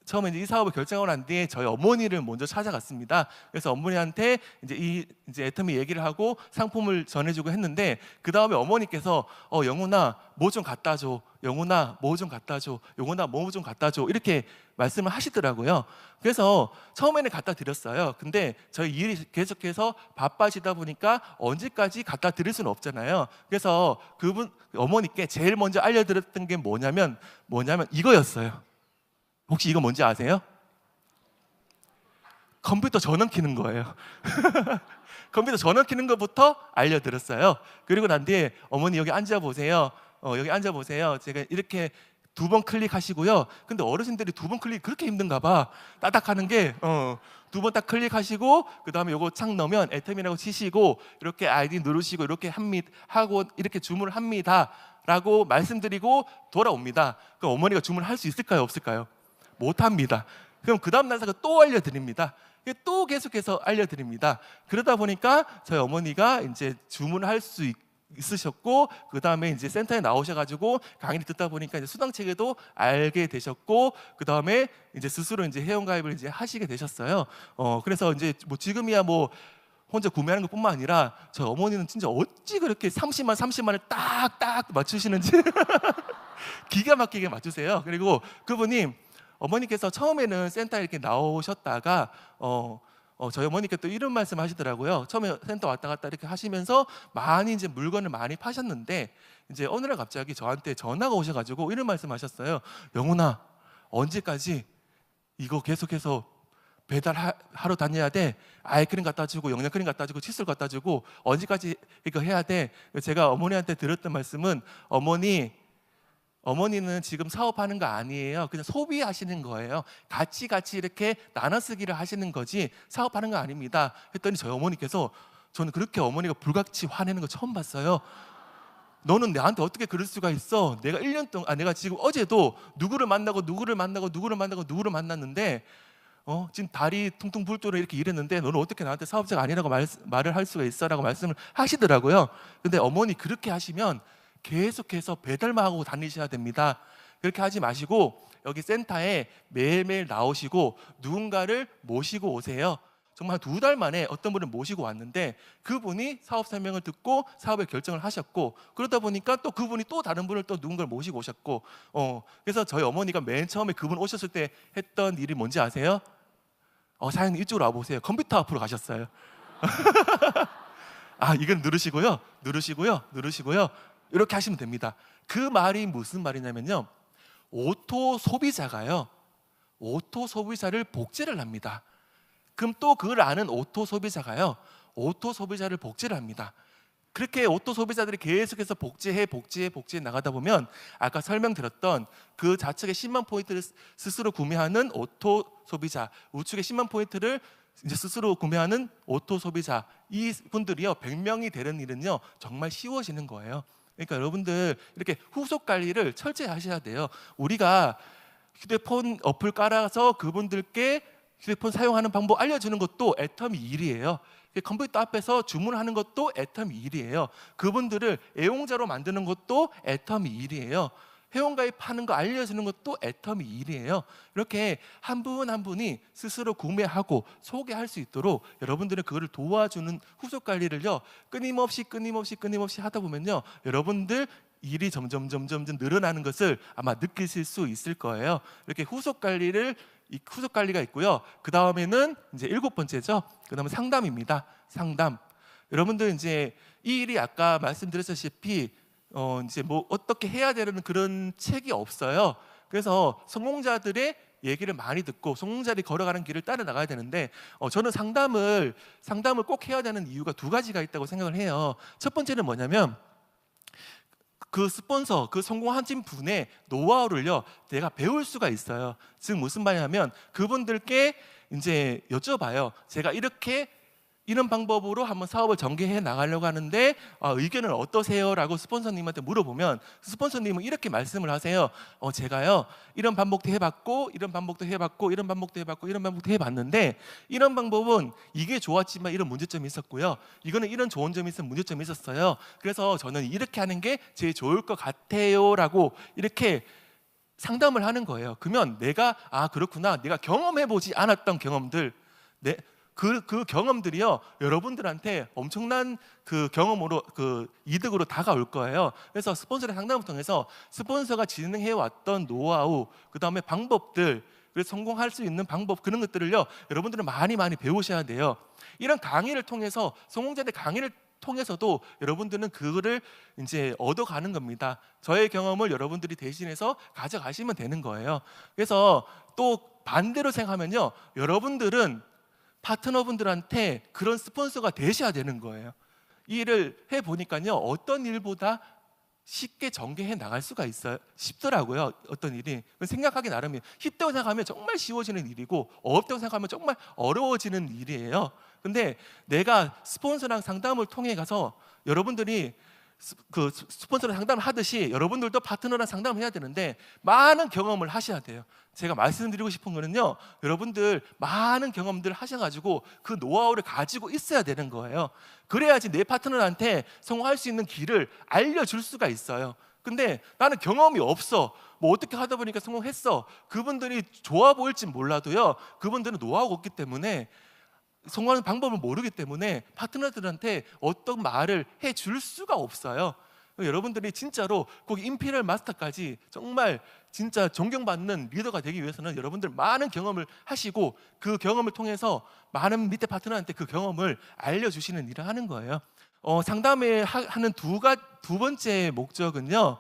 Speaker 1: 이 사업을 결정하고 난 뒤에 저희 어머니를 먼저 찾아갔습니다. 그래서 어머니한테 이제 애터미 얘기를 하고 상품을 전해주고 했는데, 그 다음에 어머니께서 영훈아 뭐 좀 갖다 줘, 영훈아 뭐 좀 갖다 줘, 영훈아 뭐 좀 갖다 줘, 이렇게 말씀을 하시더라고요. 그래서 처음에는 갖다 드렸어요. 근데 저희 일이 계속해서 바빠지다 보니까 언제까지 갖다 드릴 수는 없잖아요. 그래서 그분 어머니께 제일 먼저 알려드렸던 게 뭐냐면 이거였어요. 혹시 이거 뭔지 아세요? 컴퓨터 전원 켜는 거예요. 컴퓨터 전원 켜는 것부터 알려드렸어요. 그리고 난 뒤에 어머니 여기 앉아보세요. 여기 앉아보세요. 제가 이렇게 2번 클릭하시고요. 근데 어르신들이 2번 클릭 그렇게 힘든가 봐. 따닥하는 게 2번 딱 클릭하시고, 그 다음에 요거 창 넣으면 애터미라고 치시고 이렇게 아이디 누르시고 이렇게 하고 이렇게 주문을 합니다 라고 말씀드리고 돌아옵니다. 그럼 어머니가 주문할 수 있을까요, 없을까요? 못합니다. 그럼 그 다음 날짜가 또 알려드립니다. 또 계속해서 알려드립니다. 그러다 보니까 저희 어머니가 이제 주문을 할 수 있으셨고, 그 다음에 이제 센터에 나오셔가지고 강의를 듣다 보니까 이제 수당 체계도 알게 되셨고, 그 다음에 이제 스스로 이제 회원가입을 이제 하시게 되셨어요. 그래서 이제 뭐 지금이야 뭐 혼자 구매하는 것뿐만 아니라 저희 어머니는 진짜 어찌 그렇게 30만을 딱딱 맞추시는지 기가 막히게 맞추세요. 그리고 그분이 어머니께서 처음에는 센터에 이렇게 나오셨다가 저희 어머니께 또 이런 말씀 하시더라고요. 처음에 센터 왔다 갔다 이렇게 하시면서 많이 이제 물건을 많이 파셨는데, 이제 어느 날 갑자기 저한테 전화가 오셔가지고 이런 말씀 하셨어요. 영훈아, 언제까지 이거 계속해서 배달하러 다녀야 돼? 아이크림 갖다 주고 영양크림 갖다 주고 칫솔 갖다 주고 언제까지 이거 해야 돼? 제가 어머니한테 들었던 말씀은, 어머니는 지금 사업하는 거 아니에요. 그냥 소비하시는 거예요. 같이 이렇게 나눠 쓰기를 하시는 거지 사업하는 거 아닙니다. 했더니 저희 어머니께서, 저는 그렇게 어머니가 불같이 화내는 거 처음 봤어요. 너는 나한테 어떻게 그럴 수가 있어? 내가 1년 동안, 내가 지금 어제도 누구를 만났는데 지금 다리 퉁퉁 불도로 이렇게 일했는데 너는 어떻게 나한테 사업자가 아니라고 말을 할 수가 있어? 라고 말씀을 하시더라고요. 근데 어머니 그렇게 하시면 계속해서 배달만 하고 다니셔야 됩니다. 그렇게 하지 마시고 여기 센터에 매일매일 나오시고 누군가를 모시고 오세요. 정말 2달 만에 어떤 분을 모시고 왔는데, 그분이 사업 설명을 듣고 사업의 결정을 하셨고, 그러다 보니까 또 그분이 또 다른 분을 또 누군가를 모시고 오셨고, 그래서 저희 어머니가 맨 처음에 그분 오셨을 때 했던 일이 뭔지 아세요? 사장님 이쪽으로 와보세요. 컴퓨터 앞으로 가셨어요. 이건 누르시고요. 이렇게 하시면 됩니다. 그 말이 무슨 말이냐면요, 오토 소비자를 복제를 합니다. 그럼 또 그걸 아는 오토 소비자를 복제를 합니다. 그렇게 오토 소비자들이 계속해서 복제해 나가다 보면, 아까 설명드렸던 그 좌측에 10만 포인트를 스스로 구매하는 오토 소비자, 우측에 10만 포인트를 이제 스스로 구매하는 오토 소비자, 이 분들이요 100명이 되는 일은요 정말 쉬워지는 거예요. 그러니까 여러분들 이렇게 후속 관리를 철저히 하셔야 돼요. 우리가 휴대폰 어플 깔아서 그분들께 휴대폰 사용하는 방법 알려주는 것도 애터미 일이에요. 컴퓨터 앞에서 주문하는 것도 애터미 일이에요. 그분들을 애용자로 만드는 것도 애터미 일이에요. 회원가입하는 거 알려주는 것도 애터미 일이에요. 이렇게 한 분 한 분이 스스로 구매하고 소개할 수 있도록 여러분들은 그거를 도와주는 후속 관리를요 끊임없이 하다 보면요 여러분들 일이 점점 늘어나는 것을 아마 느끼실 수 있을 거예요. 이렇게 후속 관리가 있고요. 그 다음에는 이제 7번째죠. 그 다음은 상담입니다. 상담. 여러분들 이제 이 일이 아까 말씀드렸다시피 이제 뭐 어떻게 해야 되는 그런 책이 없어요. 그래서 성공자들의 얘기를 많이 듣고 성공자들이 걸어가는 길을 따라 나가야 되는데, 저는 상담을 꼭 해야 되는 이유가 2가지가 있다고 생각을 해요. 첫 번째는 뭐냐면, 그 스폰서, 그 성공하신 분의 노하우를요 내가 배울 수가 있어요. 즉 무슨 말이냐면, 그분들께 이제 여쭤봐요. 제가 이렇게 이런 방법으로 한번 사업을 전개해 나가려고 하는데 의견은 어떠세요? 라고 스폰서님한테 물어보면 스폰서님은 이렇게 말씀을 하세요. 제가요 이런 방법도 해봤고 이런 방법도 해봤고 이런 방법도 해봤고 이런 방법도 해봤는데 이런 방법은 이게 좋았지만 이런 문제점이 있었고요, 이거는 이런 좋은 점이 있어서 문제점이 있었어요. 그래서 저는 이렇게 하는 게 제일 좋을 것 같아요 라고 이렇게 상담을 하는 거예요. 그러면 내가 그렇구나, 내가 경험해보지 않았던 경험들, 그 경험들이요 여러분들한테 엄청난 그 경험으로 그 이득으로 다가올 거예요. 그래서 스폰서의 상담을 통해서 스폰서가 진행해 왔던 노하우, 그 다음에 방법들, 그래서 성공할 수 있는 방법, 그런 것들을요 여러분들은 많이 배우셔야 돼요. 이런 강의를 통해서, 성공자들 강의를 통해서도 여러분들은 그거를 이제 얻어가는 겁니다. 저의 경험을 여러분들이 대신해서 가져가시면 되는 거예요. 그래서 또 반대로 생각하면요, 여러분들은 파트너분들한테 그런 스폰서가 되셔야 되는 거예요. 이 일을 해보니까요 어떤 일보다 쉽게 전개해 나갈 수가 있어요. 쉽더라고요. 어떤 일이 생각하기 나름이에요. 쉽다고 생각하면 정말 쉬워지는 일이고 어렵다고 생각하면 정말 어려워지는 일이에요. 근데 내가 스폰서랑 상담을 통해 가서 여러분들이 그 스폰서랑 상담을 하듯이 여러분들도 파트너랑 상담을 해야 되는데 많은 경험을 하셔야 돼요. 제가 말씀드리고 싶은 거는요, 여러분들 많은 경험들 하셔가지고 그 노하우를 가지고 있어야 되는 거예요. 그래야지 내 파트너한테 성공할 수 있는 길을 알려줄 수가 있어요. 근데 나는 경험이 없어, 뭐 어떻게 하다 보니까 성공했어, 그분들이 좋아 보일진 몰라도요 그분들은 노하우가 없기 때문에, 성공하는 방법을 모르기 때문에 파트너들한테 어떤 말을 해줄 수가 없어요. 여러분들이 진짜로 꼭 임피리얼 마스터까지 정말 진짜 존경받는 리더가 되기 위해서는 여러분들 많은 경험을 하시고 그 경험을 통해서 많은 밑에 파트너한테 그 경험을 알려주시는 일을 하는 거예요. 상담에 하는 두 번째 목적은요,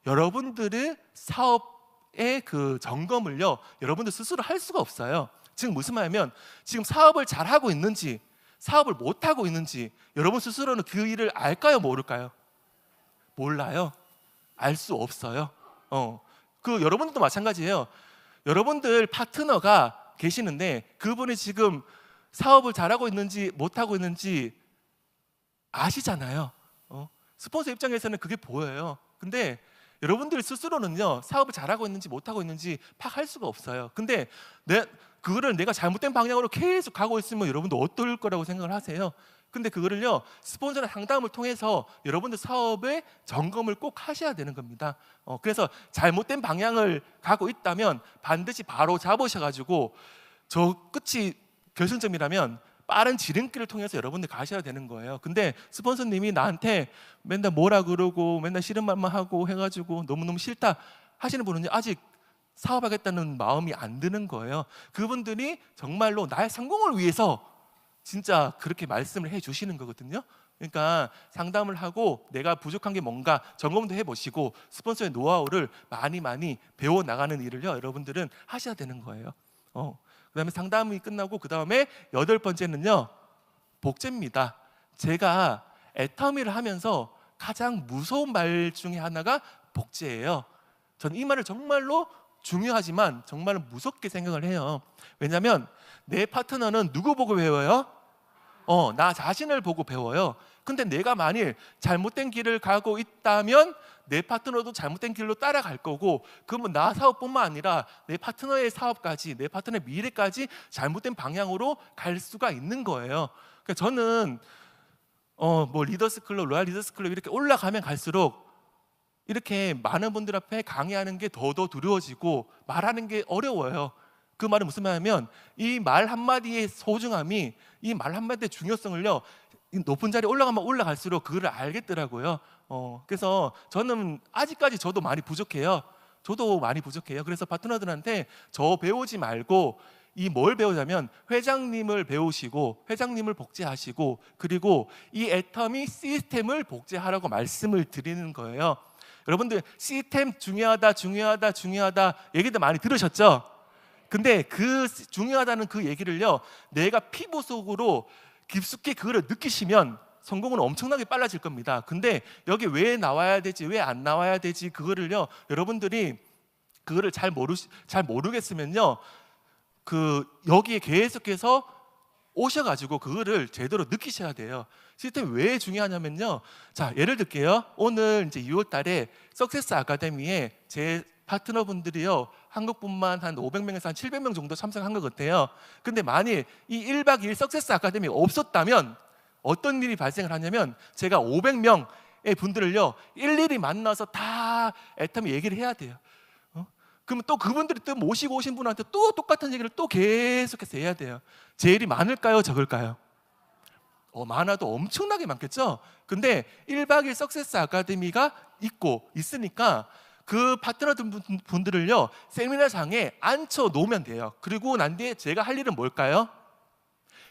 Speaker 1: 여러분들의 사업의 그 점검을요 여러분들 스스로 할 수가 없어요. 지금 무슨 말이냐면 지금 사업을 잘하고 있는지 사업을 못하고 있는지 여러분 스스로는 그 일을 알까요, 모를까요? 몰라요. 알 수 없어요. 그 여러분들도 마찬가지예요. 여러분들 파트너가 계시는데 그분이 지금 사업을 잘하고 있는지 못하고 있는지 아시잖아요. 스폰서 입장에서는 그게 보여요. 근데 여러분들 스스로는요 사업을 잘하고 있는지 못하고 있는지 파악할 수가 없어요. 근데 그거를 내가 잘못된 방향으로 계속 가고 있으면 여러분도 어떨 거라고 생각을 하세요? 근데 그거를요 스폰서나 상담을 통해서 여러분들 사업의 점검을 꼭 하셔야 되는 겁니다. 그래서 잘못된 방향을 가고 있다면 반드시 바로 잡으셔가지고 저 끝이 결승점이라면 빠른 지름길을 통해서 여러분들 가셔야 되는 거예요. 근데 스폰서님이 나한테 맨날 뭐라 그러고 맨날 싫은 말만 하고 해가지고 너무너무 싫다 하시는 분은요 아직 사업하겠다는 마음이 안 드는 거예요. 그분들이 정말로 나의 성공을 위해서 진짜 그렇게 말씀을 해주시는 거거든요. 그러니까 상담을 하고 내가 부족한 게 뭔가 점검도 해보시고 스폰서의 노하우를 많이 배워나가는 일을요 여러분들은 하셔야 되는 거예요. 그 다음에 상담이 끝나고 그 다음에 8번째는요 복제입니다. 제가 애터미를 하면서 가장 무서운 말 중에 하나가 복제예요. 저는 이 말을 정말로 중요하지만 정말 무섭게 생각을 해요. 왜냐하면 내 파트너는 누구 보고 배워요? 나 자신을 보고 배워요. 근데 내가 만일 잘못된 길을 가고 있다면 내 파트너도 잘못된 길로 따라갈 거고, 그러면 나 사업뿐만 아니라 내 파트너의 사업까지, 내 파트너의 미래까지 잘못된 방향으로 갈 수가 있는 거예요. 그러니까 저는 뭐 리더스 클럽, 로얄 리더스 클럽 이렇게 올라가면 갈수록 이렇게 많은 분들 앞에 강의하는 게 더 두려워지고 말하는 게 어려워요. 그 말은 무슨 말이냐면 이 말 한마디의 소중함이, 이 말 한마디의 중요성을요 높은 자리에 올라가면 올라갈수록 그걸 알겠더라고요. 그래서 저는 아직까지 저도 많이 부족해요. 그래서 파트너들한테 저 배우지 말고 이 뭘 배우자면 회장님을 배우시고 회장님을 복제하시고 그리고 이 애터미 시스템을 복제하라고 말씀을 드리는 거예요. 여러분들 시스템 중요하다 얘기도 많이 들으셨죠? 근데 그 중요하다는 그 얘기를요 내가 피부 속으로 깊숙이 그거를 느끼시면 성공은 엄청나게 빨라질 겁니다. 근데 여기 왜 나와야 되지, 왜 안 나와야 되지, 그거를요 여러분들이 그거를 잘 모르겠으면요 그 여기에 계속해서 오셔가지고 그거를 제대로 느끼셔야 돼요. 시스템이 왜 중요하냐면요. 자, 예를 들게요. 오늘 이제 6월 달에 석세스 아카데미에 제 파트너분들이요, 한국분만 한 500명에서 한 700명 정도 참석한 것 같아요. 근데 만일 이 1박 2일 석세스 아카데미가 없었다면 어떤 일이 발생을 하냐면, 제가 500명의 분들을요 일일이 만나서 다 애터미 얘기를 해야 돼요. 그러면 또 그분들이 또 모시고 오신 분한테 또 똑같은 얘기를 또 계속해서 해야 돼요. 제 일이 많을까요, 적을까요? 많아도 엄청나게 많겠죠. 근데 1박 2일 석세스 아카데미가 있으니까 그 파트너 분들을요 세미나장에 앉혀 놓으면 돼요. 그리고 난 뒤에 제가 할 일은 뭘까요?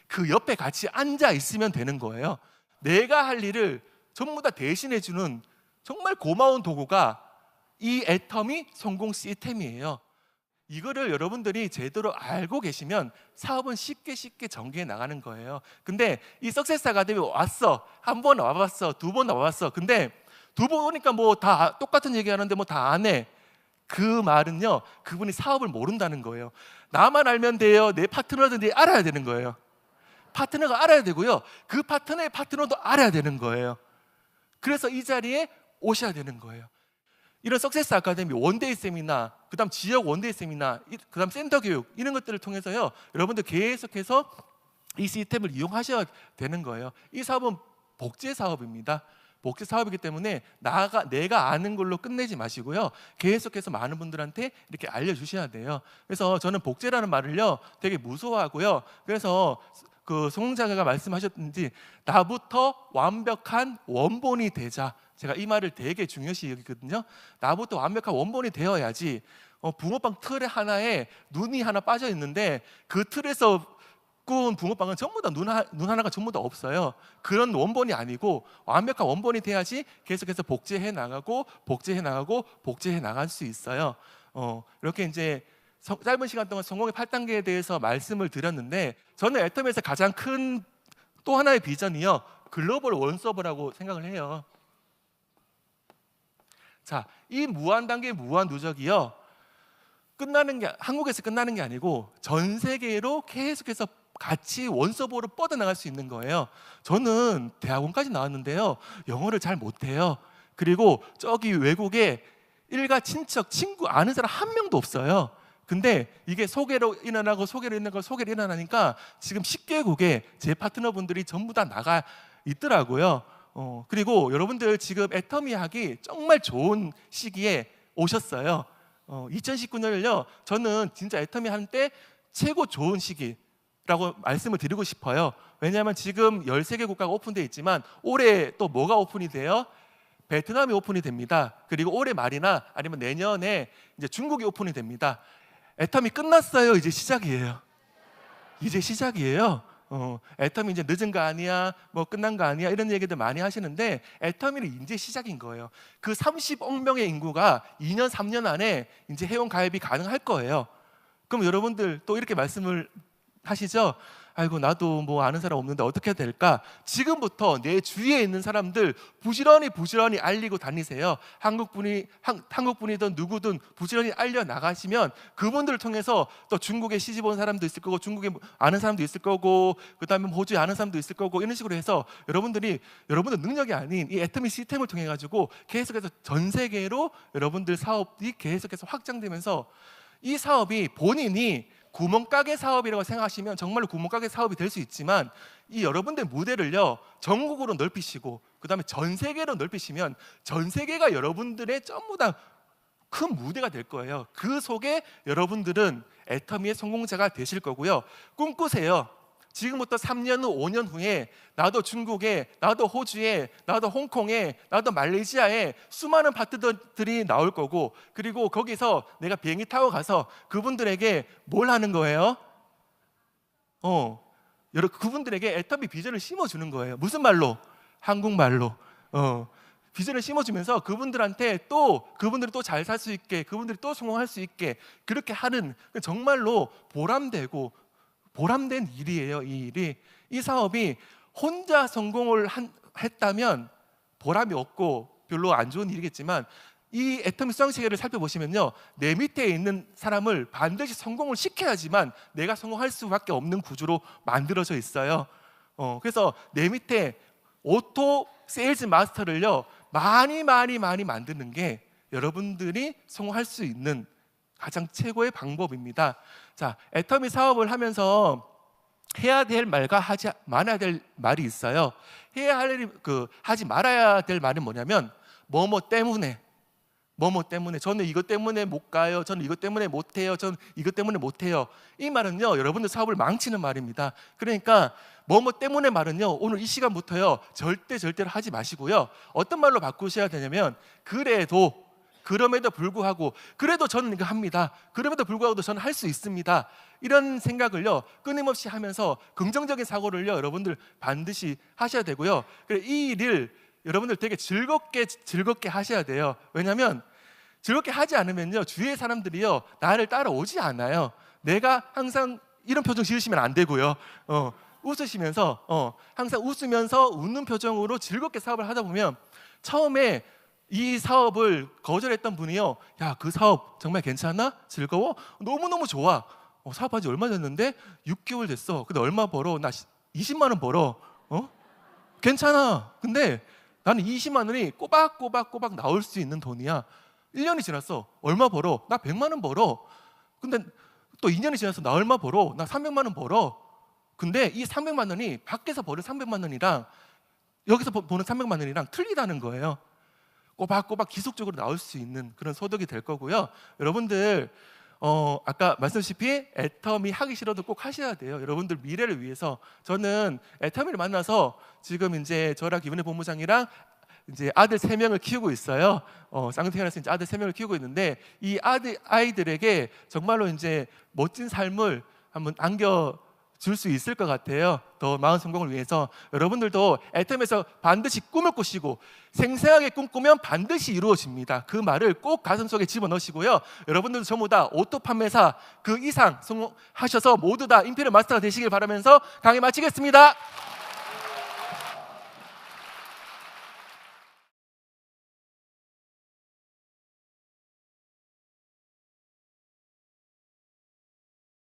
Speaker 1: 그 옆에 같이 앉아 있으면 되는 거예요. 내가 할 일을 전부 다 대신해 주는 정말 고마운 도구가 이 애터미 성공 시스템이에요. 이거를 여러분들이 제대로 알고 계시면 사업은 쉽게 전개해 나가는 거예요. 근데 이 석세스 아카데미 왔어, 한 번 와봤어, 두 번 와봤어. 근데 두 번 오니까 뭐 다 똑같은 얘기하는데 뭐 다 안 해. 그 말은요, 그분이 사업을 모른다는 거예요. 나만 알면 돼요. 내 파트너들이 알아야 되는 거예요. 파트너가 알아야 되고요, 그 파트너의 파트너도 알아야 되는 거예요. 그래서 이 자리에 오셔야 되는 거예요. 이런 석세스 아카데미 원데이 세미나, 그다음 지역 원데이 세미나, 그다음 센터 교육, 이런 것들을 통해서요 여러분들 계속해서 이 시스템을 이용하셔야 되는 거예요. 이 사업은 복제 사업입니다. 복제 사업이기 때문에 내가 아는 걸로 끝내지 마시고요, 계속해서 많은 분들한테 이렇게 알려주셔야 돼요. 그래서 저는 복제라는 말을요 되게 무서워하고요. 그래서 그 송자가 말씀하셨든지 나부터 완벽한 원본이 되자, 제가 이 말을 되게 중요시 여기거든요. 나부터 완벽한 원본이 되어야지. 붕어빵 틀에 하나에 눈이 하나 빠져 있는데 그 틀에서 구운 붕어빵은 전부 다 눈 하나가 전부 다 없어요. 그런 원본이 아니고 완벽한 원본이 돼야지 계속해서 복제해 나가고 복제해 나갈 수 있어요. 이렇게 이제 짧은 시간 동안 성공의 8단계에 대해서 말씀을 드렸는데, 저는 애터미에서 가장 큰 또 하나의 비전이요 글로벌 원서버라고 생각을 해요. 자, 이 무한 단계 무한 누적이요 한국에서 끝나는 게 아니고 전 세계로 계속해서 같이 원서버로 뻗어나갈 수 있는 거예요. 저는 대학원까지 나왔는데요 영어를 잘 못해요. 그리고 저기 외국에 일가 친척 친구 아는 사람 한 명도 없어요. 근데 이게 소개로 일어나니까 지금 10개국에 제 파트너분들이 전부 다 나가 있더라고요. 그리고 여러분들 지금 애터미 하기 정말 좋은 시기에 오셨어요. 2019년을요 저는 진짜 애터미 하는 때 최고 좋은 시기라고 말씀을 드리고 싶어요. 왜냐하면 지금 13개 국가가 오픈되어 있지만 올해 또 뭐가 오픈이 돼요? 베트남이 오픈이 됩니다. 그리고 올해 말이나 아니면 내년에 이제 중국이 오픈이 됩니다. 애터미 끝났어요. 이제 시작이에요. 애터미 이제 늦은 거 아니야, 뭐 끝난 거 아니야, 이런 얘기들 많이 하시는데 애터미는 이제 시작인 거예요. 그 30억 명의 인구가 2년 3년 안에 이제 회원 가입이 가능할 거예요. 그럼 여러분들 또 이렇게 말씀을 하시죠. 아이고 나도 뭐 아는 사람 없는데 어떻게 해야 될까? 지금부터 내 주위에 있는 사람들 부지런히 알리고 다니세요. 한국분이든 누구든 부지런히 알려 나가시면 그분들을 통해서 또 중국에 시집 온 사람도 있을 거고, 중국에 아는 사람도 있을 거고, 그다음에 호주에 아는 사람도 있을 거고, 이런 식으로 해서 여러분들 능력이 아닌 이 애터미 시스템을 통해 가지고 계속해서 전 세계로 여러분들 사업이 계속해서 확장되면서 이 사업이 본인이 구멍가게 사업이라고 생각하시면 정말로 구멍가게 사업이 될 수 있지만, 이 여러분들 무대를요 전국으로 넓히시고 그다음에 전 세계로 넓히시면 전 세계가 여러분들의 전부 다 큰 무대가 될 거예요. 그 속에 여러분들은 애터미의 성공자가 되실 거고요. 꿈꾸세요. 지금부터 3년 후, 5년 후에 나도 중국에, 나도 호주에, 나도 홍콩에, 나도 말레이시아에 수많은 파트너들이 나올 거고, 그리고 거기서 내가 비행기 타고 가서 그분들에게 뭘 하는 거예요? 그분들에게 애터미 비전을 심어주는 거예요. 무슨 말로? 한국말로. 비전을 심어주면서 그분들이 또 잘 살 수 있게, 그분들이 또 성공할 수 있게 그렇게 하는, 정말로 보람된 일이에요. 이 일이, 이 사업이 혼자 성공을 했다면 보람이 없고 별로 안 좋은 일이겠지만, 이 애터미 수학 체계를 살펴보시면요, 내 밑에 있는 사람을 반드시 성공을 시켜야지만 내가 성공할 수밖에 없는 구조로 만들어져 있어요. 그래서 내 밑에 오토 세일즈 마스터를요 많이 만드는 게 여러분들이 성공할 수 있는 가장 최고의 방법입니다. 자, 애터미 사업을 하면서 해야 될 말과 하지 말아야 될 말이 있어요. 하지 말아야 될 말은 뭐냐면 뭐뭐 때문에 저는 이것 때문에 못 가요. 저는 이것 때문에 못 해요. 저는 이것 때문에 못 해요. 이 말은요, 여러분들 사업을 망치는 말입니다. 그러니까 뭐뭐 때문에 말은요, 오늘 이 시간부터요, 절대로 하지 마시고요. 어떤 말로 바꾸셔야 되냐면 그럼에도 불구하고 그래도 저는 이거 합니다. 그럼에도 불구하고 저는 할 수 있습니다. 이런 생각을요, 끊임없이 하면서 긍정적인 사고를요, 여러분들 반드시 하셔야 되고요. 이 일을 여러분들 되게 즐겁게 하셔야 돼요. 왜냐하면 즐겁게 하지 않으면요, 주위의 사람들이요 나를 따라오지 않아요. 내가 항상 이런 표정 지으시면 안 되고요. 웃으시면서 항상 웃으면서 웃는 표정으로 즐겁게 사업을 하다 보면 처음에 이 사업을 거절했던 분이요, 야, 그 사업 정말 괜찮아? 즐거워? 너무너무 좋아. 사업한 지 얼마 됐는데? 6개월 됐어. 근데 얼마 벌어? 나 20만 원 벌어. 괜찮아. 근데 나는 20만 원이 꼬박꼬박 나올 수 있는 돈이야. 1년이 지났어. 얼마 벌어? 나 100만 원 벌어. 근데 또 2년이 지나서 나 얼마 벌어? 나 300만 원 벌어. 근데 이 300만 원이 밖에서 버는 300만 원이랑 여기서 보는 300만 원이랑 틀리다는 거예요. 꼬박꼬박 지속적으로 나올 수 있는 그런 소득이 될 거고요. 여러분들 아까 말씀드렸다시피 애터미 하기 싫어도 꼭 하셔야 돼요. 여러분들 미래를 위해서. 저는 애터미를 만나서 지금 이제 저랑 김은혜 본부장이랑 이제 아들 3명을 키우고 있어요. 쌍둥이라서 이제 아들 3명을 키우고 있는데 이 아이들에게 정말로 이제 멋진 삶을 한번 안겨줄 수 있을 것 같아요. 더 마음 성공을 위해서. 여러분들도 애터미에서 반드시 꿈을 꾸시고 생생하게 꿈꾸면 반드시 이루어집니다. 그 말을 꼭 가슴속에 집어넣으시고요. 여러분들도 전부 다 오토 판매사 그 이상 성공하셔서 모두 다 인피니트 마스터가 되시길 바라면서 강의 마치겠습니다.